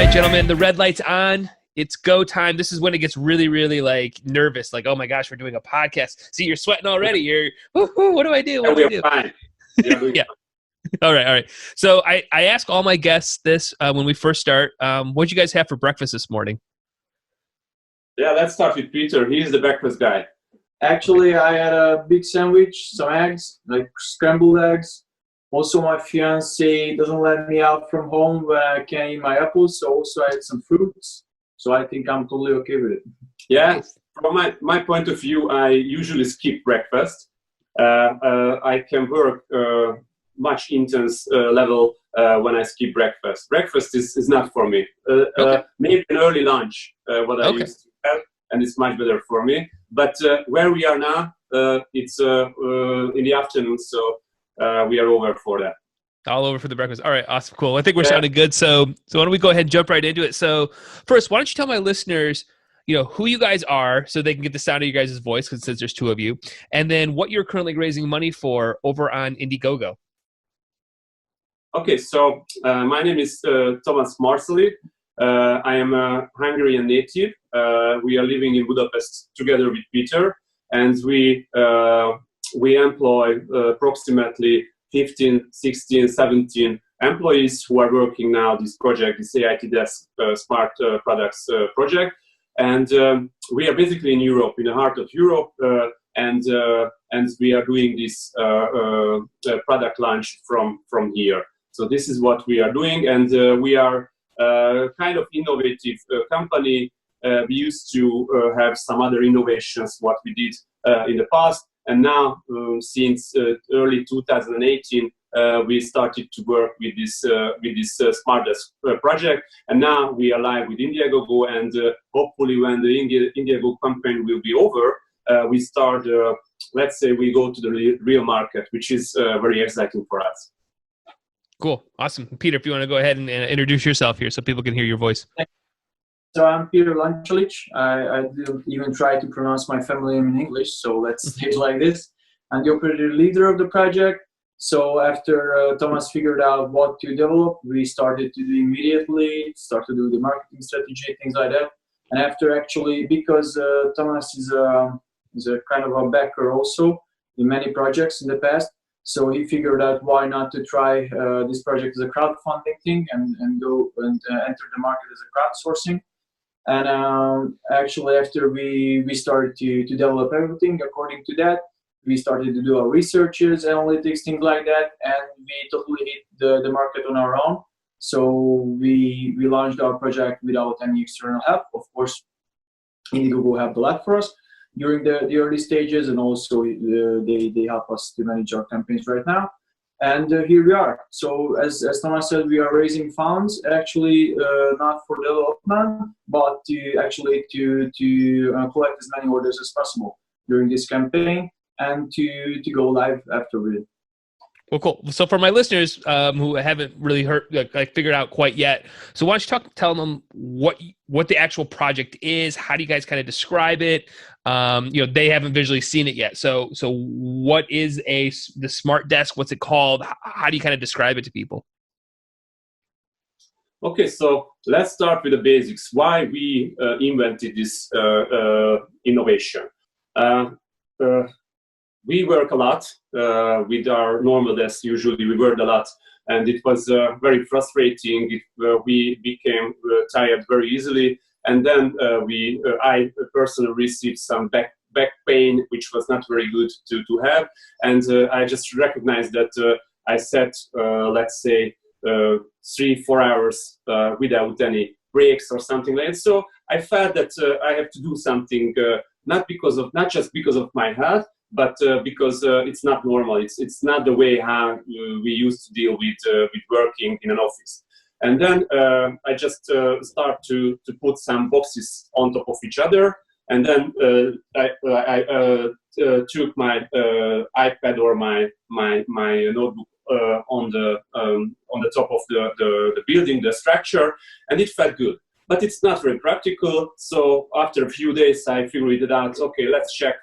right, gentlemen, the red light's on. It's go time. This is when it gets really, really like nervous. Like, oh my gosh, we're doing a podcast. See, you're sweating already. You're, woo-hoo, what do I do? What do I do? Fine. Yeah. All right. So I ask all my guests this when we first start. What'd you guys have for breakfast this morning? Yeah, let's start with Peter. He's the breakfast guy. Actually, I had a big sandwich, some eggs, like scrambled eggs. Also, my fiance doesn't let me out from home when I can eat my apples, so also I had some fruits. So I think I'm totally okay with it. Yeah, from my point of view, I usually skip breakfast. I can work much intense level when I skip breakfast. Breakfast is not for me. Maybe an early lunch, what I used to have, and it's much better for me. But where we are now, it's in the afternoon, so we are over for that. All over for the breakfast. All right, awesome, cool. I think we're sounding good. So why don't we go ahead and jump right into it? So first, why don't you tell my listeners, who you guys are, so they can get the sound of your guys' voice, because since there's two of you, and then what you're currently raising money for over on Indiegogo. Okay, so my name is Tamás Marczali. I am a Hungarian native. We are living in Budapest together with Peter, and we employ approximately 15, 16, 17 employees who are working now this project, this AiT Smart Products project. And we are basically in Europe, in the heart of Europe, and we are doing this product launch from here. So this is what we are doing, and we are kind of innovative company. We used to have some other innovations, what we did in the past. And now, since early 2018, we started to work with this Smart Desk project. And now we are live with Indiegogo, and hopefully when the Indiegogo campaign will be over, we start, let's say we go to the real market, which is very exciting for us. Cool. Awesome. Peter, if you want to go ahead and introduce yourself here so people can hear your voice. So I'm Peter Lanchalic. I didn't even try to pronounce my family name in English, so let's stay like this. I'm the operator leader of the project. So after Thomas figured out what to develop, we started to do immediately, started to do the marketing strategy, things like that. And after actually, because Thomas is a kind of a backer also in many projects in the past, so he figured out why not to try this project as a crowdfunding thing and go and enter the market as a crowdsourcing. And actually, after we started to develop everything according to that, we started to do our researches, analytics, things like that, and we totally hit the market on our own. So we launched our project without any external help. Of course, Indiegogo helped a lot for us during the early stages, and also they help us to manage our campaigns right now. And here we are. So as Thomas said, we are raising funds, actually not for development, but to collect as many orders as possible during this campaign and to go live afterward. Well, cool. So for my listeners who haven't really figured out quite yet, so why don't you tell them what the actual project is? How do you guys kind of describe it? They haven't visually seen it yet. So what is the Smart Desk? What's it called? How do you kind of describe it to people? Okay, so let's start with the basics. Why we invented this innovation? We work a lot with our normal desk. Usually we work a lot, and it was very frustrating. We became tired very easily, and then I personally received some back pain, which was not very good to have. And I just recognized that I sat, let's say, 3-4 hours without any breaks or something like that. So I felt that I have to do something, not just because of my health, but because it's not normal. It's not the way how we used to deal with working in an office. And then I just start to put some boxes on top of each other, and then I took my iPad or my notebook on the top of the building, the structure, and it felt good. But it's not very practical. So after a few days, I figured it out. Okay, let's check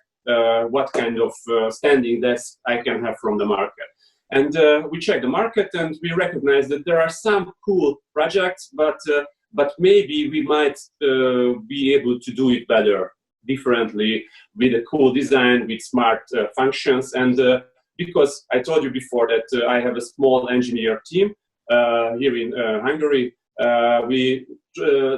what kind of standing desk I can have from the market. And we checked the market, and we recognized that there are some cool projects, but but maybe we might be able to do it better, differently, with a cool design, with smart functions. And because I told you before that I have a small engineer team here in Hungary, we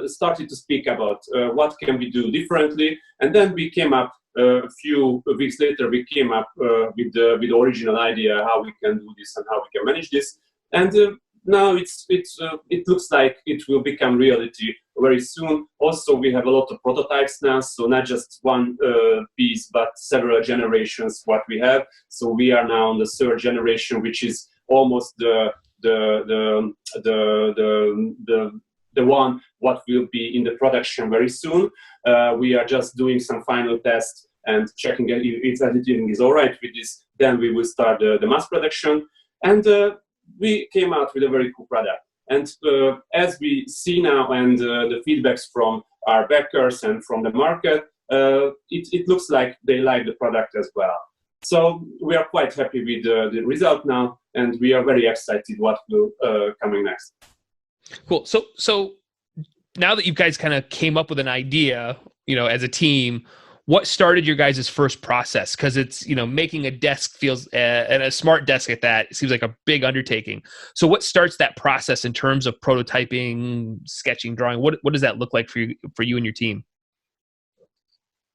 started to speak about what can we do differently, and then we came up a few weeks later. We came up with the original idea how we can do this and how we can manage this, and now it looks like it will become reality very soon. Also, we have a lot of prototypes now, so not just one piece, but several generations what we have. So we are now on the third generation, which is almost the one what will be in the production very soon. We are just doing some final tests and checking if everything is all right with this. Then we will start the mass production, and we came out with a very cool product. And as we see now, and the feedbacks from our backers and from the market, it looks like they like the product as well. So we are quite happy with the result now, and we are very excited what will coming next. Cool. So now that you guys kind of came up with an idea, as a team, what started your guys' first process? Because it's, making a desk feels, and a smart desk at that, it seems like a big undertaking. So what starts that process in terms of prototyping, sketching, drawing? What does that look like for you and your team?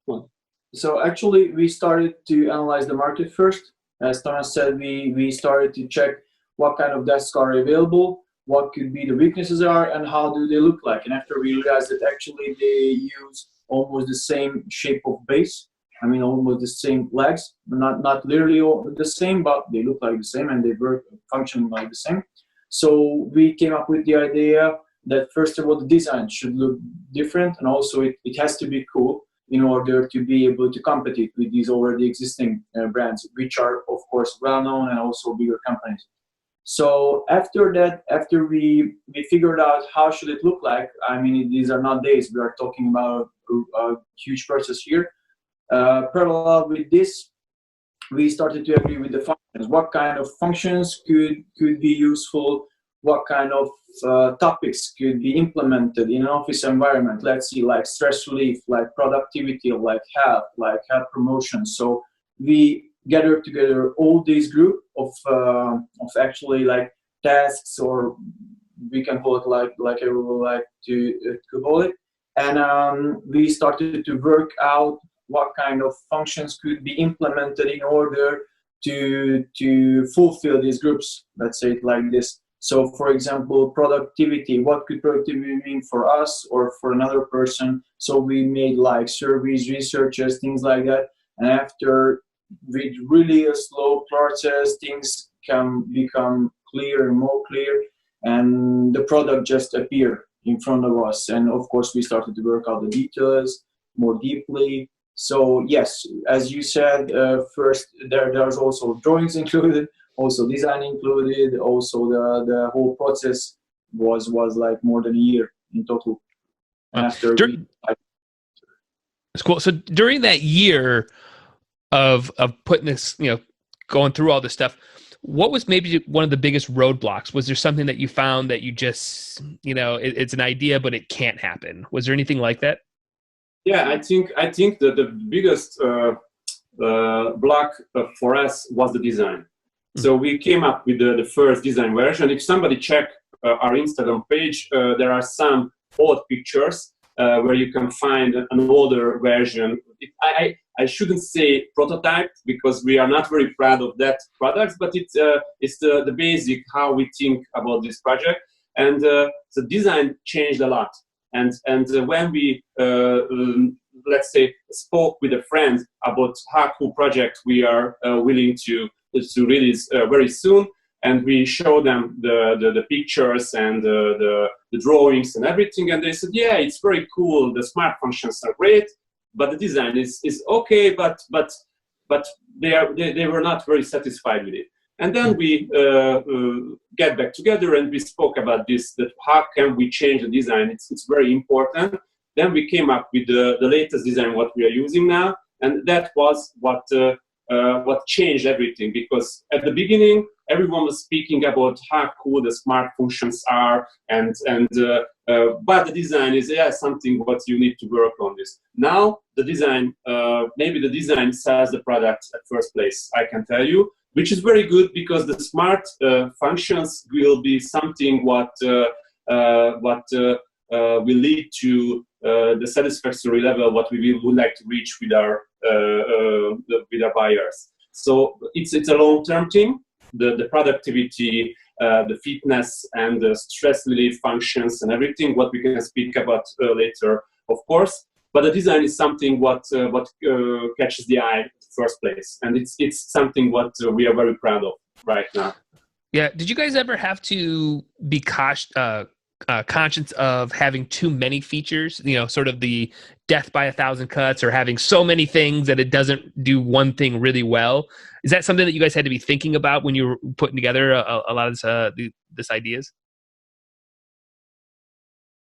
Well, so actually, we started to analyze the market first. As Tamás said, we started to check what kind of desks are available, what could be the weaknesses are, and how do they look like. And after we realized that actually they use almost the same shape of base, almost the same legs, not literally the same, but they look like the same and they work, function like the same. So we came up with the idea that first of all, the design should look different, and also it has to be cool in order to be able to compete with these already existing brands, which are of course well-known and also bigger companies. So after that, after we figured out how should it look like, these are not days, we are talking about a huge process here. Parallel with this, we started to agree with the functions. What kind of functions could be useful? What kind of topics could be implemented in an office environment? Let's see, like stress relief, like productivity, like health promotion. So we gathered together all these group of actually like tasks, or we can call it like I would like to call it, and we started to work out what kind of functions could be implemented in order to fulfill these groups. Let's say it like this. So, for example, productivity. What could productivity mean for us or for another person? So we made like surveys, researches, things like that, and after with really a slow process, things can become clear and more clear, and the product just appeared in front of us. And of course, we started to work out the details more deeply. So yes, as you said, first there's also drawings included, also design included, also the whole process was like more than a year in total. And after that's cool. So during that year of putting this, going through all this stuff, what was maybe one of the biggest roadblocks? Was there something that you found that you just, it's an idea, but it can't happen? Was there anything like that? Yeah, I think that the biggest block for us was the design. So we came up with the first design version. If somebody check our Instagram page, there are some old pictures where you can find an older version. I shouldn't say prototype, because we are not very proud of that product, but it's the basic how we think about this project. And the design changed a lot. And when we let's say spoke with a friend about how cool project we are willing to release very soon, and we showed them the pictures and the drawings and everything, and they said, yeah, it's very cool, the smart functions are great, but the design is okay, but they were not very satisfied with it. And then we get back together and we spoke about this, that how can we change the design? It's very important. Then we came up with the latest design what we are using now, and that was what changed everything, because at the beginning everyone was speaking about how cool the smart functions are, and but the design is something what you need to work on this. Now the design, maybe the design sells the product at first place, I can tell you, which is very good because the smart functions will be something what will lead to the satisfactory level what we would like to reach with our buyers. So it's a long-term thing. The productivity, the fitness, and the stress relief functions and everything what we can speak about later, of course. But the design is something what catches the eye at the first place, and it's something what we are very proud of right now. Yeah. Did you guys ever have to be conscious of having too many features? You know, sort of the death by 1,000 cuts, or having so many things that it doesn't do one thing really well. Is that something that you guys had to be thinking about when you were putting together a lot of this ideas?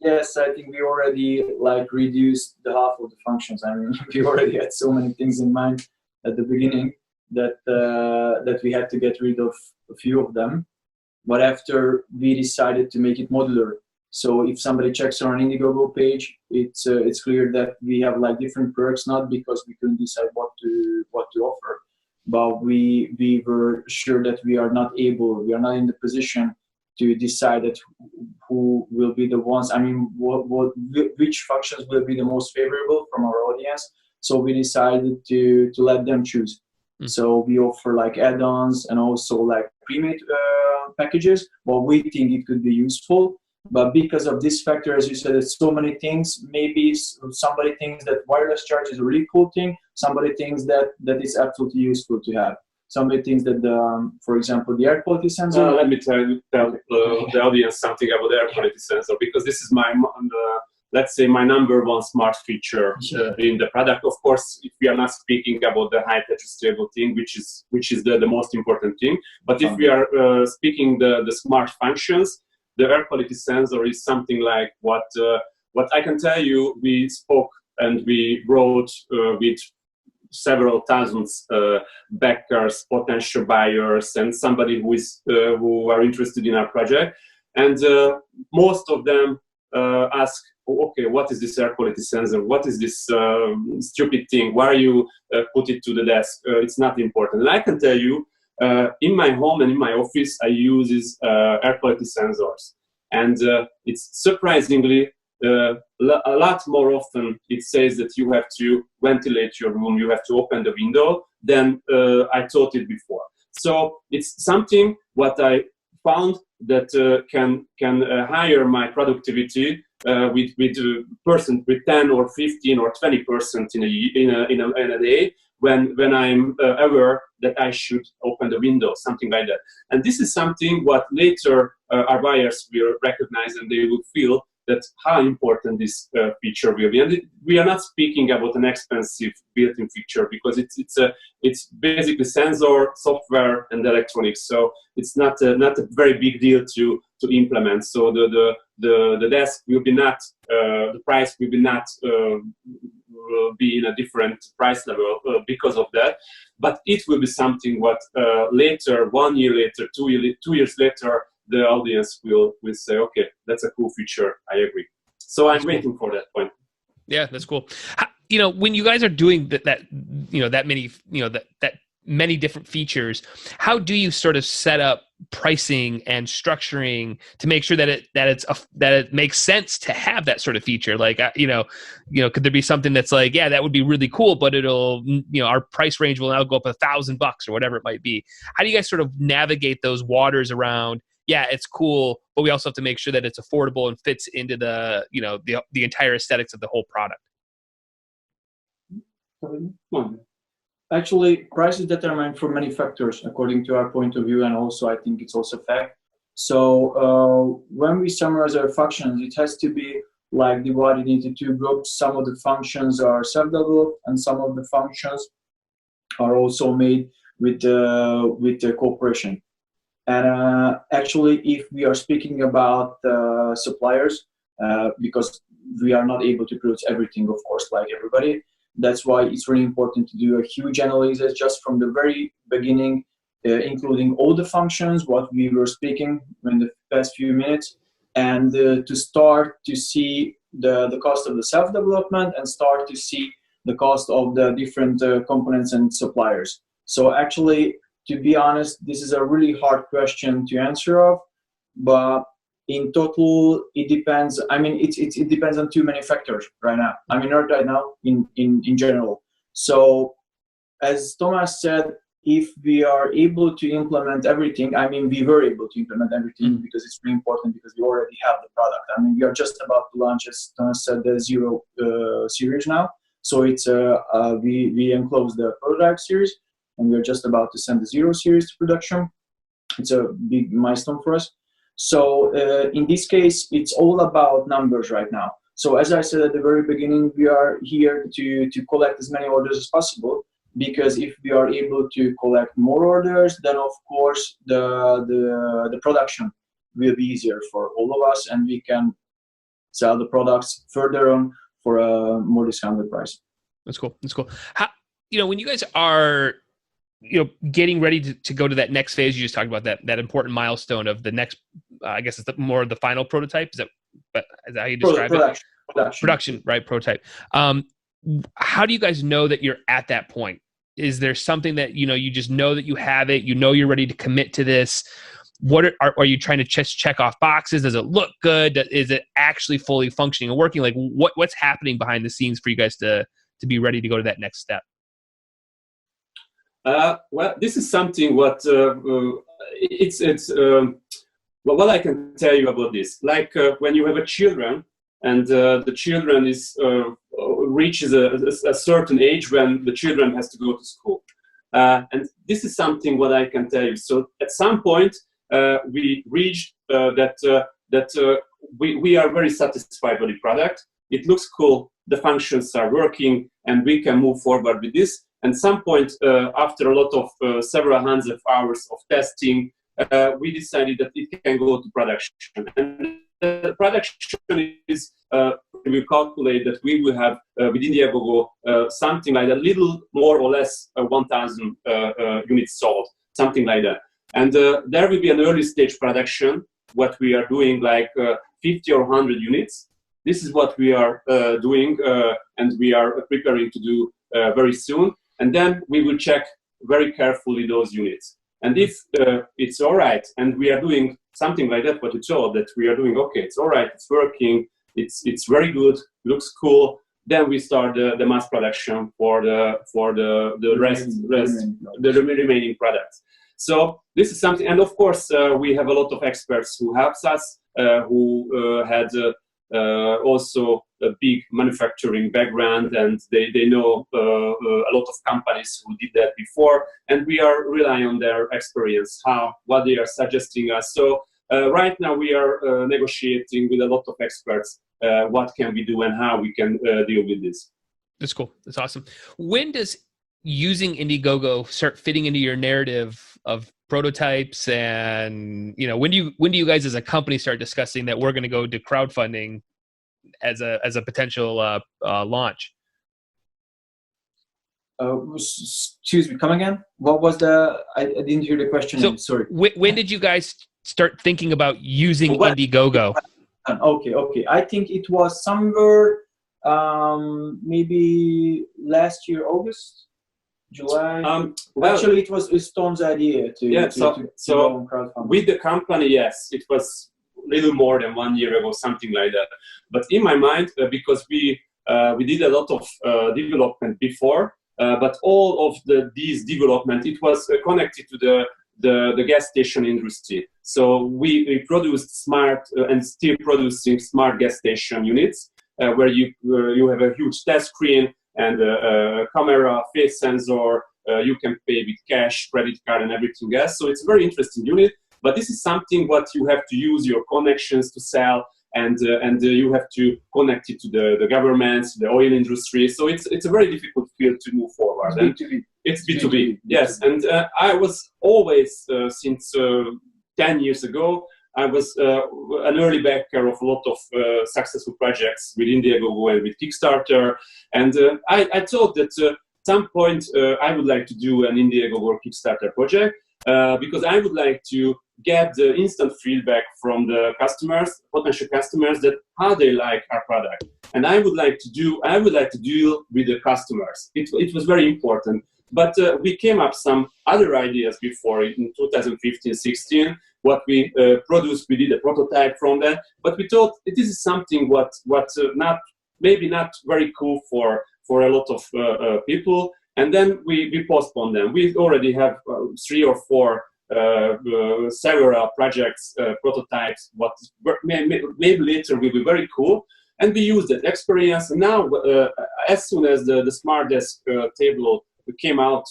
Yes, I think we already like reduced the half of the functions. I mean, we already had so many things in mind at the beginning that that we had to get rid of a few of them. But after we decided to make it modular, so if somebody checks our Indiegogo page, it's clear that we have like different perks, not because we couldn't decide what to offer, but we were sure that we are not in the position to decide that who will be the ones. I mean, which functions will be the most favorable from our audience. So we decided to let them choose. Mm-hmm. So we offer like add-ons and also like pre-made packages. Well, we think it could be useful, but because of this factor, as you said, there's so many things. Maybe somebody thinks that wireless charge is a really cool thing. Somebody thinks that is absolutely useful to have. Somebody thinks that, for example, the air quality sensor. Let me tell the audience something about the air quality sensor, because this is let's say my number one smart feature in the product. Of course, if we are not speaking about the height adjustable thing, which is the most important thing, but if we are speaking the smart functions, the air quality sensor is something like what I can tell you. We spoke and we wrote with several thousands backers, potential buyers, and somebody who are interested in our project, and most of them ask, okay, what is this air quality sensor? What is this stupid thing? Why you put it to the desk? It's not important. And I can tell you, in my home and in my office, I use these air quality sensors, and it's surprisingly a lot more often it says that you have to ventilate your room, you have to open the window than I thought it before. So it's something what I found that can higher my productivity with 10 or 15 or 20% in a day when I'm aware that I should open the window, something like that. And this is something what later our buyers will recognize, and they will feel that how important this feature will be. And we are not speaking about an expensive built-in feature, because it's basically sensor, software, and electronics. So it's not a very big deal to implement. So the desk will be not the price will be not be in a different price level because of that. But it will be something what later, 1 year later, 2 years later, the audience will say, okay, that's a cool feature. I agree. So I'm waiting for that point. Yeah, that's cool. When you guys are doing that many different features, how do you sort of set up pricing and structuring to make sure that it makes sense to have that sort of feature? Like, could there be something that's like, yeah, that would be really cool, but it'll, our price range will now go up $1,000 or whatever it might be. How do you guys sort of navigate those waters around? Yeah, it's cool, but we also have to make sure that it's affordable and fits into the entire aesthetics of the whole product. Actually, price is determined from many factors according to our point of view, and also I think it's also fact. So when we summarize our functions, it has to be like divided into two groups. Some of the functions are self-developed, and some of the functions are also made with the cooperation. And actually, if we are speaking about suppliers, because we are not able to produce everything, of course, like everybody, that's why it's really important to do a huge analysis just from the very beginning, including all the functions, what we were speaking in the past few minutes, and to start to see the cost of the self-development and start to see the cost of the different components and suppliers. So actually, to be honest, this is a really hard question to answer of, but in total, it depends. I mean, it depends on too many factors right now. I mean, not right now, in general. So as Thomas said, if we are able to implement everything, I mean, we were able to implement everything because it's really important because we already have the product. I mean, we are just about to launch, as Thomas said, the 0 series now. So it's we enclosed the prototype series, and we're just about to send the 0 series to production. It's a big milestone for us. So in this case, it's all about numbers right now. So as I said at the very beginning, we are here to collect as many orders as possible, because if we are able to collect more orders, then of course the production will be easier for all of us, and we can sell the products further on for a more discounted price. That's cool. That's cool. How, when you guys are, getting ready to go to that next phase, you just talked about that important milestone of the next, I guess it's more of the final prototype. Is that how you describe it? Production, right? Prototype. How do you guys know that you're at that point? Is there something that, you just know that you have it, you're ready to commit to this? What are you trying to just check off boxes? Does it look good? Is it actually fully functioning and working? Like what's happening behind the scenes for you guys to be ready to go to that next step? Well, this is something what what I can tell you about this. Like when you have a children, and the children reaches a certain age when the children has to go to school, and this is something what I can tell you. So at some point we reached that we are very satisfied with the product. It looks cool. The functions are working, and we can move forward with this. And some point after a lot of several hundreds of hours of testing, we decided that it can go to production. And the production is, we calculate that we will have with Indiegogo something like a little more or less 1,000 units sold, something like that. And there will be an early stage production, what we are doing like 50 or 100 units. This is what we are doing, and we are preparing to do very soon. And then we will check very carefully those units. And if it's all right, and we are doing something like that, what you told, that we are doing, okay, it's all right, it's working, it's very good, looks cool, then we start the mass production for the remaining products. So this is something, and of course, we have a lot of experts who helps us, who had also a big manufacturing background, and they know a lot of companies who did that before, and we are relying on their experience, what they are suggesting us. So right now we are negotiating with a lot of experts what can we do and how we can deal with this. That's cool. That's awesome. When does using Indiegogo start fitting into your narrative of prototypes, and when do you guys as a company start discussing that we're going to go to crowdfunding as a potential launch? Excuse me, come again? What was I didn't hear the question. So sorry. When did you guys start thinking about using Indiegogo? Okay. I think it was somewhere maybe last year, August. July. Well, actually, it was Tom's idea to go on crowdfunding. With the company, yes, it was a little more than 1 year ago, something like that. But in my mind, because we did a lot of development before, but all of these development, it was connected to the gas station industry. So we produced smart and still producing smart gas station units, where you have a huge touch screen and a camera, face sensor, you can pay with cash, credit card, and everything else. So it's a very interesting unit, but this is something what you have to use your connections to sell, and you have to connect it to the governments, the oil industry. So it's a very difficult field to move forward. It's B2B, yes. And I was always, since 10 years ago, I was an early backer of a lot of successful projects with Indiegogo and with Kickstarter. And I thought that at some point I would like to do an Indiegogo or Kickstarter project because I would like to get the instant feedback from the customers, potential customers, that how they like our product. And I would like to deal with the customers. It was very important. But we came up some other ideas before in 2015-16. What we produced, we did a prototype from that. But we thought this is something maybe not very cool for a lot of people. And then we postponed them. We already have 3 or 4 several projects, prototypes. What maybe later will be very cool. And we used that experience. And now, as soon as the Smart Desk table came out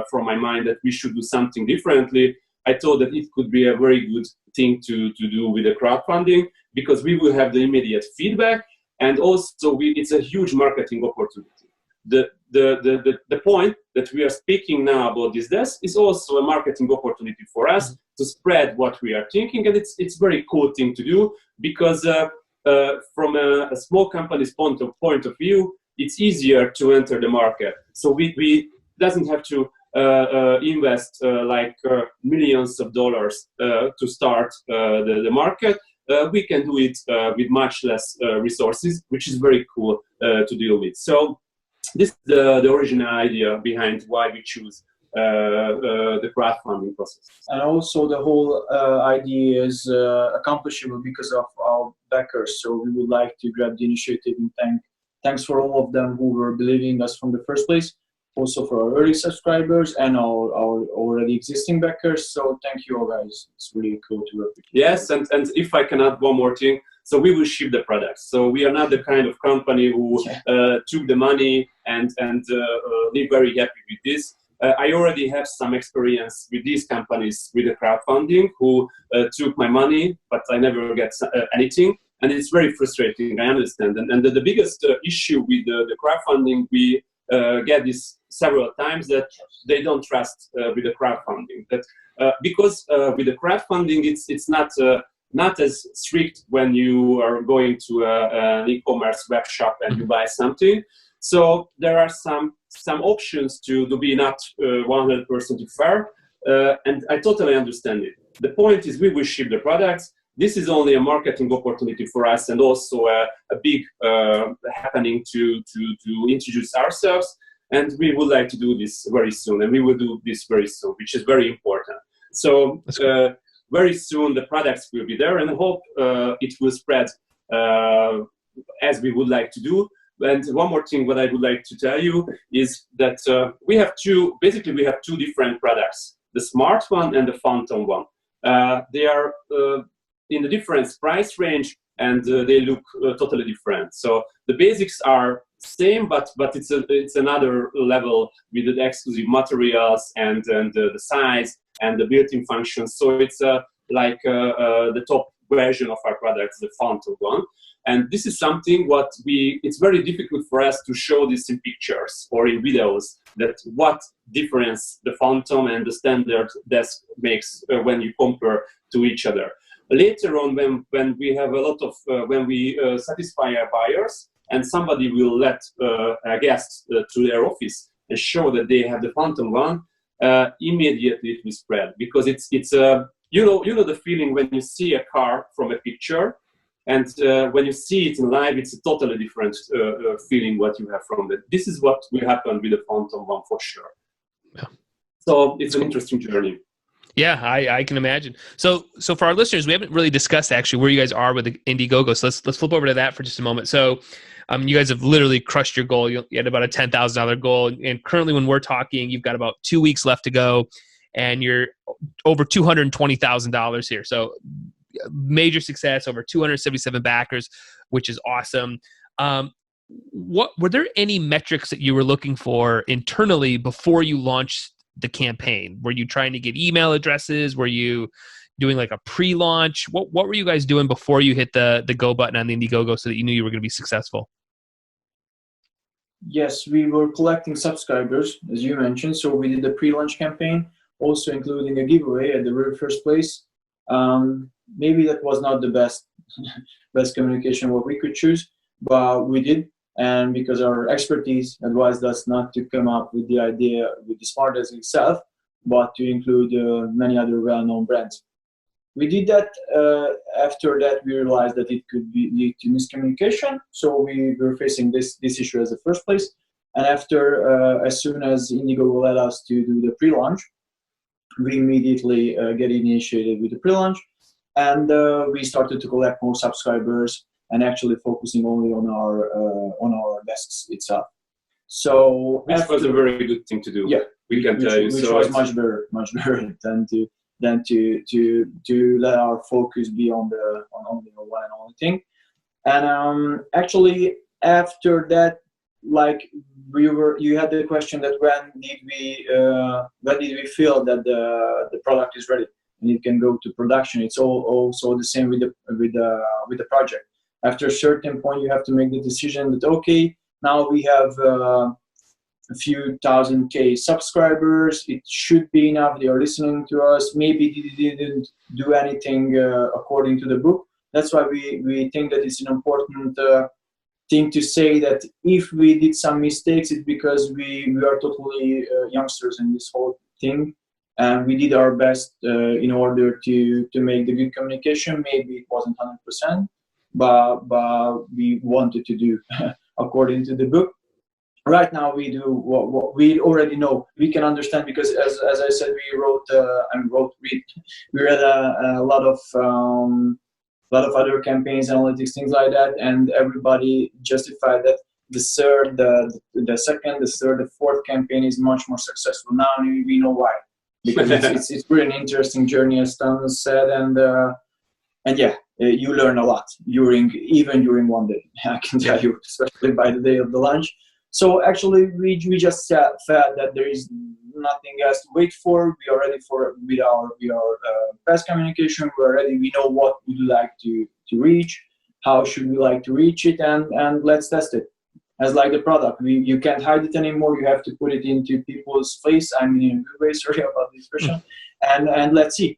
from my mind that we should do something differently, I thought that it could be a very good thing to do with the crowdfunding, because we will have the immediate feedback, and also it's a huge marketing opportunity. The point that we are speaking now about this desk is also a marketing opportunity for us to spread what we are thinking, and it's a very cool thing to do, because from a small company's point of view, it's easier to enter the market. So we doesn't have to invest millions of dollars to start the market. We can do it with much less resources, which is very cool to deal with. So this is the original idea behind why we choose the crowdfunding process. And also the whole idea is accomplishable because of our backers. So we would like to grab the initiative and thanks for all of them who were believing in us from the first place. Also for our early subscribers and our already existing backers. So thank you all, guys. It's really cool to work with you. Yes, and if I can add one more thing, so we will ship the products. So we are not the kind of company who took the money and live very happy with this. I already have some experience with these companies with the crowdfunding who took my money, but I never get anything. And it's very frustrating, I understand. And the biggest issue with the crowdfunding, we get this several times, that they don't trust with the crowdfunding. Because with the crowdfunding, it's not as strict when you are going to an e-commerce web shop and you buy something. So there are some options to be not 100% fair, and I totally understand it. The point is we will ship the products. This is only a marketing opportunity for us, and also a big happening to introduce ourselves. And we would like to do this very soon, and we will do this very soon, which is very important. So very soon the products will be there, and I hope it will spread as we would like to do. And one more thing, what I would like to tell you is that we have two different products: the Smart One and the Phantom One. They are in a different price range, and they look totally different. So the basics are same, but it's another level with the exclusive materials and the size and the built-in functions. So it's like the top version of our products, the Phantom One. And this is something it's very difficult for us to show this in pictures or in videos, that what difference the Phantom and the standard desk makes when you compare to each other. Later on, when we have a lot of, when we satisfy our buyers, and somebody will let a guest to their office and show that they have the Phantom One, immediately it will spread, because it's you know the feeling when you see a car from a picture, and when you see it in live, it's a totally different feeling what you have from it. This is what will happen with the Phantom One for sure. Yeah. So it's an interesting journey. Yeah, I can imagine. So for our listeners, we haven't really discussed actually where you guys are with the Indiegogo. So let's flip over to that for just a moment. So you guys have literally crushed your goal. You had about a $10,000 goal, and currently when we're talking, you've got about 2 weeks left to go, and you're over $220,000 here. So major success, over 277 backers, which is awesome. What were there any metrics that you were looking for internally before you launched the campaign? Were you trying to get email addresses? Were you doing like a pre-launch? What were you guys doing before you hit the go button on the Indiegogo so that you knew you were going to be successful? Yes, we were collecting subscribers, as you mentioned. So we did the pre-launch campaign, also including a giveaway at the very first place. Maybe that was not the best communication what we could choose, but we did. And because our expertise advised us not to come up with the idea with the Smart Desk itself, but to include many other well-known brands. We did that. After that, we realized that it could lead to miscommunication. So we were facing this issue as the first place. And after, as soon as Indiegogo let us to do the pre-launch, we immediately get initiated with the pre-launch, and we started to collect more subscribers and actually focusing only on our desks itself. So which was a very good thing to do. Yeah, we can tell you. Which was much better than to let our focus be on the only one and only thing. And actually after that, like you had the question that when did we feel that the product is ready and it can go to production. It's also the same with the project. After a certain point, you have to make the decision that okay, now we have a few thousand K subscribers. It should be enough. They are listening to us. Maybe they didn't do anything according to the book. That's why we think that it's an important thing to say that if we did some mistakes, it's because we are totally youngsters in this whole thing, and we did our best in order to make the good communication. Maybe it wasn't 100%, but we wanted to do according to the book. Right now we do what we already know. We can understand because as I said, we read a lot of other campaigns, analytics, things like that, and everybody justified that the second, the third, the fourth campaign is much more successful. Now we know why, because it's really an interesting journey, as Tom said, and yeah, you learn a lot even during one day. I can tell you, especially by the day of the launch. So actually, we just felt that there is nothing else to wait for. We are ready with our past communication. We are ready. We know what we would like to reach. How should we like to reach it? And let's test it. As like the product, you can't hide it anymore. You have to put it into people's face. I mean, in a good way. Sorry about the expression. And let's see.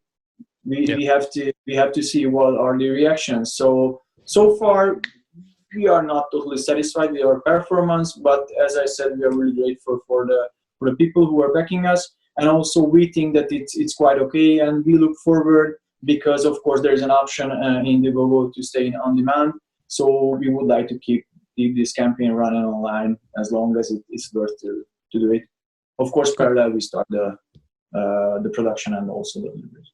We have to see what are the reactions. So far, we are not totally satisfied with our performance, but as I said, we are really grateful for the people who are backing us, and also we think that it's quite okay, and we look forward because of course there's an option in Indiegogo to stay on demand. So we would like to keep this campaign running online as long as it's worth to do it. Of course, parallel we start the production and also the deliveries.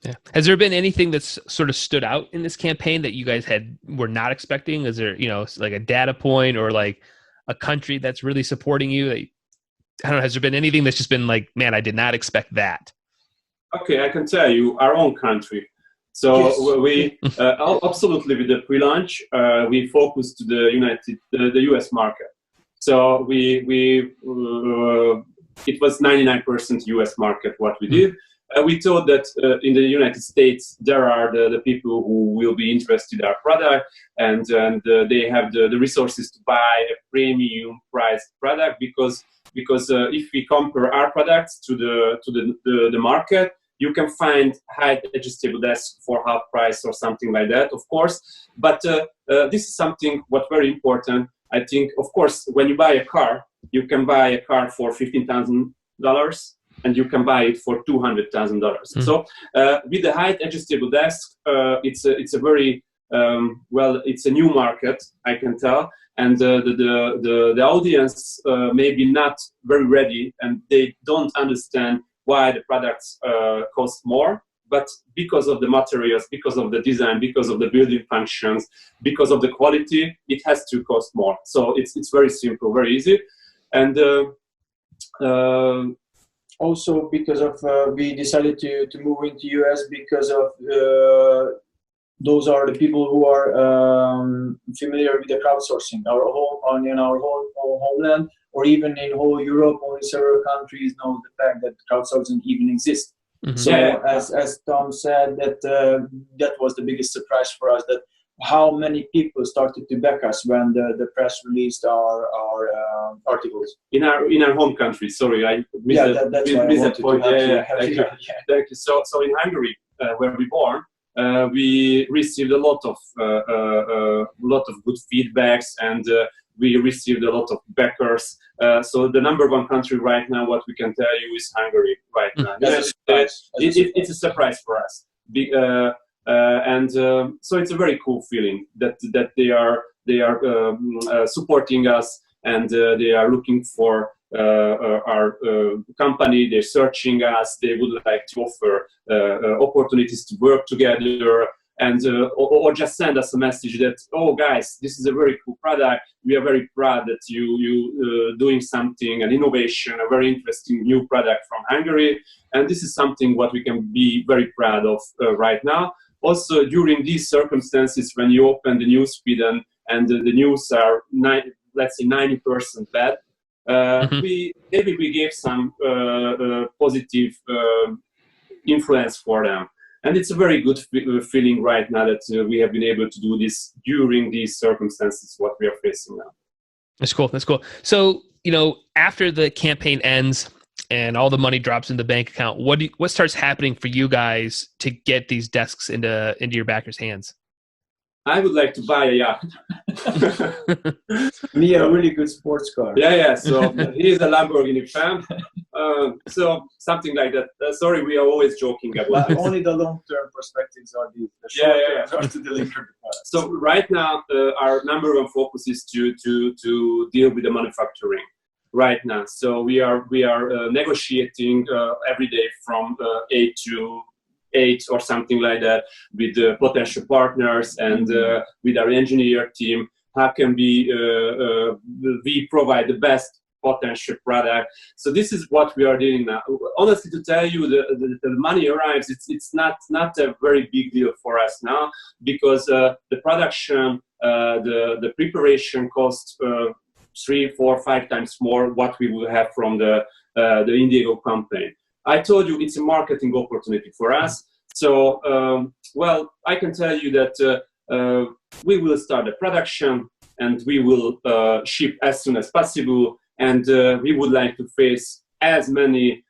Yeah. Has there been anything that's sort of stood out in this campaign that you guys were not expecting? Is there, like a data point or like a country that's really supporting you? I don't know. Has there been anything that's just been like, man, I did not expect that? Okay, I can tell you our own country. So yes. We absolutely with the pre-launch, we focused to the US market. So it was 99% US market what we did. We thought that in the United States there are the people who will be interested in our product, and they have the resources to buy a premium priced product because if we compare our products to the market, you can find high adjustable desk for half price or something like that, of course. But this is something what very important. I think, of course, when you buy a car, you can buy a car for $15,000. And you can buy it for $200,000. Mm-hmm. So with the height adjustable desk, it's a very it's a new market, I can tell, and the audience maybe not very ready, and they don't understand why the products cost more. But because of the materials, because of the design, because of the building functions, because of the quality, it has to cost more. So it's very simple, very easy, and. Also, because of we decided to move into US because of those are the people who are familiar with the crowdsourcing. Our homeland, or even in whole Europe, only several countries know the fact that crowdsourcing even exists. Mm-hmm. So, as Tom said, that was the biggest surprise for us. That how many people started to back us when the press released our articles in our home country. Sorry, I missed that point. Thank you. So in Hungary, where we born, we received a lot of good feedbacks, and we received a lot of backers. So the number one country right now, what we can tell you, is Hungary right now. It's a surprise for us. So it's a very cool feeling that they are supporting us, and they are looking for our company. They're searching us. They would like to offer opportunities to work together, and or just send us a message that, oh guys, this is a very cool product. We are very proud that you doing something, an innovation, a very interesting new product from Hungary, and this is something what we can be very proud of right now. Also, during these circumstances, when you open the news feed and the news are let's say 90% bad, we gave some positive influence for them. And it's a very good feeling right now that we have been able to do this during these circumstances, what we are facing now. That's cool. That's cool. So, after the campaign ends and all the money drops in the bank account, what starts happening for you guys to get these desks into your backers' hands? I would like to buy a yacht. Me, a really good sports car. Yeah. So he is a Lamborghini fan. So something like that. Sorry, we are always joking about this. Only the long-term perspectives are the short-term are to deliver the product. So right now, our number one focus is to deal with the manufacturing. Right now, so we are negotiating every day from 8 to 8 or something like that with potential partners and with our engineer team. How can we provide the best potential product? So this is what we are doing now. Honestly, to tell you, the money arrives. It's not a very big deal for us now, because the production, the preparation costs 3, 4, 5 times more what we will have from the Indiegogo campaign. I told you it's a marketing opportunity for us. So, well, I can tell you that we will start the production and we will ship as soon as possible. And we would like to face as many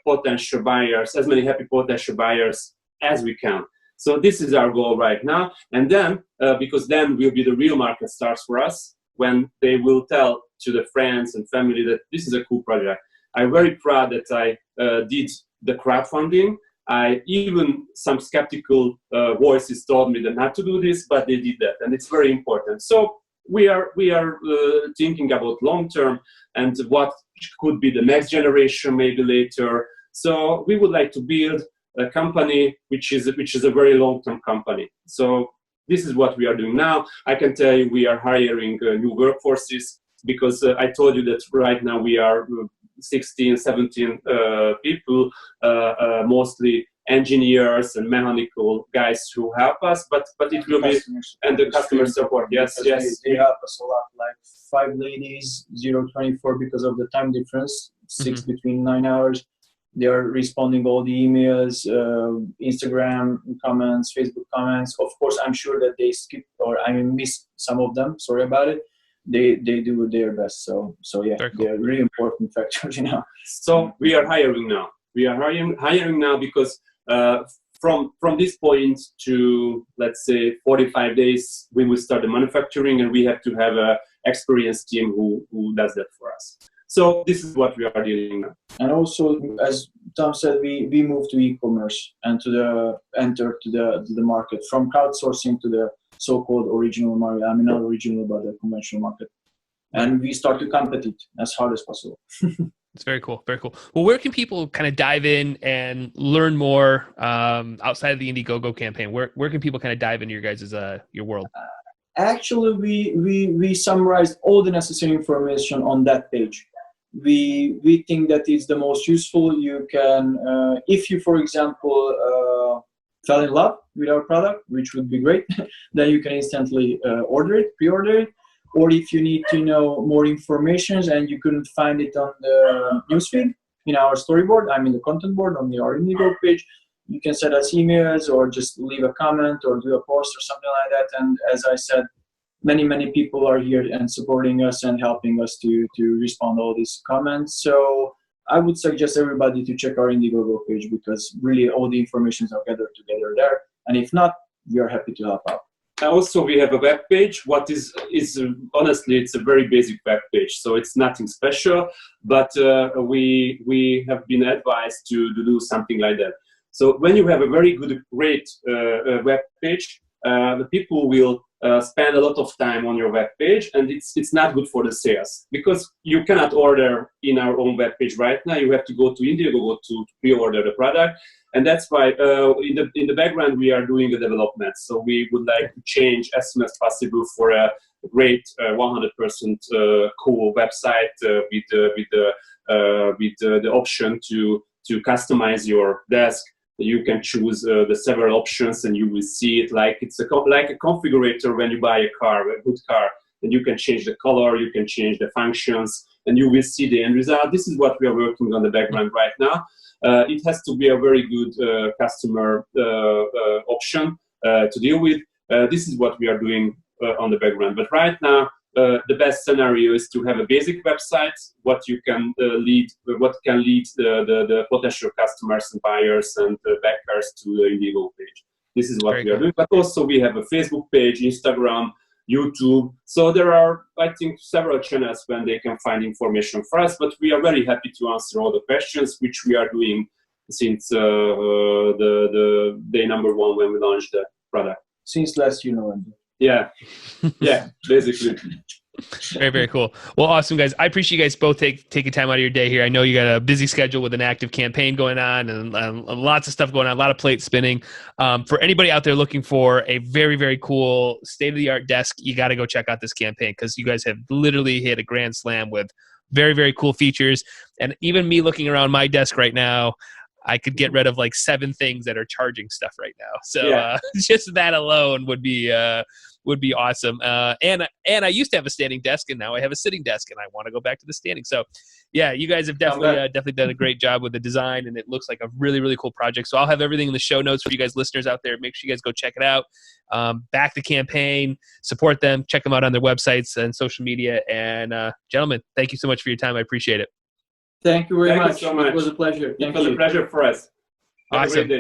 potential buyers, as many happy potential buyers as we can. So this is our goal right now. And then, because then will be the real market starts for us, when they will tell to the friends and family that this is a cool project. I'm very proud that I did the crowdfunding. Even some skeptical voices told me that not to do this, but they did that, and it's very important. So we are thinking about long term and what could be the next generation, maybe later. So we would like to build a company which is a very long term company. So this is what we are doing now. I can tell you we are hiring new workforces, because I told you that right now we are 16, 17 people, mostly engineers and mechanical guys who help us, but it will be, and the customer support. Yes. They help us a lot, like 5 ladies, 0-24 because of the time difference, 6 between 9 hours. They are responding all the emails, Instagram comments, Facebook comments. Of course, I'm sure that they skip or miss some of them. Sorry about it. They do their best. So yeah, cool. They are really important factors, So we are hiring now. We are hiring now because from this point to, let's say, 45 days, we will start the manufacturing, and we have to have an experienced team who does that for us. So this is what we are doing now. And also, as Tom said, we moved to e-commerce and enter to the market, from crowdsourcing to the so-called original market. I mean, not original, but the conventional market. And we start to compete as hard as possible. It's very cool. Very cool. Well, where can people kind of dive in and learn more outside of the Indiegogo campaign? Where can people kind of dive into your guys' your world? Actually, we summarized all the necessary information on that page. We think that it's the most useful. You can, if you, for example, fell in love with our product, which would be great, then you can instantly pre-order it. Or if you need to know more information and you couldn't find it on the newsfeed, in our storyboard, the content board on our Indiegogo page, you can send us emails or just leave a comment or do a post or something like that. And as I said, many people are here and supporting us and helping us to respond to all these comments. So I would suggest everybody to check our Indiegogo page, because really all the information are gathered together there. And if not, we are happy to help out. Also, we have a web page. What is honestly, it's a very basic web page, so it's nothing special. But we have been advised to do something like that. So when you have a very good, great web page, the people will spend a lot of time on your web page, and it's not good for the sales, because you cannot order in our own web page right now. You have to go to Indiegogo to pre-order the product, and that's why in the background we are doing a development. So we would like to change as soon as possible for a great 100% cool website with the option to customize your desk. You can choose the several options, and you will see it like it's like a configurator when you buy a good car, and you can change the color, you can change the functions, and you will see the end result. This is what we are working on the background right now. It has to be a very good customer option to deal with. This is what we are doing on the background. But right now, the best scenario is to have a basic website, what can lead the potential customers and buyers and backers to the Indiegogo page. This is what we are doing. But also we have a Facebook page, Instagram, YouTube. So there are, I think, several channels when they can find information for us. But we are very happy to answer all the questions, which we are doing since the day number one when we launched the product. Since last year, November. Yeah, yeah, basically. Very, very cool. Well, awesome, guys. I appreciate you guys both taking time out of your day here. I know you got a busy schedule with an active campaign going on and lots of stuff going on, a lot of plates spinning. For anybody out there looking for a very, very cool state-of-the-art desk, you got to go check out this campaign, because you guys have literally hit a grand slam with very, very cool features. And even me looking around my desk right now, I could get rid of like 7 things that are charging stuff right now. So yeah. Just that alone would be awesome. And I used to have a standing desk, and now I have a sitting desk, and I want to go back to the standing. So yeah, you guys have definitely done a great job with the design, and it looks like a really, really cool project. So I'll have everything in the show notes for you guys listeners out there. Make sure you guys go check it out. Back the campaign, support them, check them out on their websites and social media. And gentlemen, thank you so much for your time. I appreciate it. Thank you very much. Thank you so much. It was a pleasure. It was a pleasure for us. Awesome.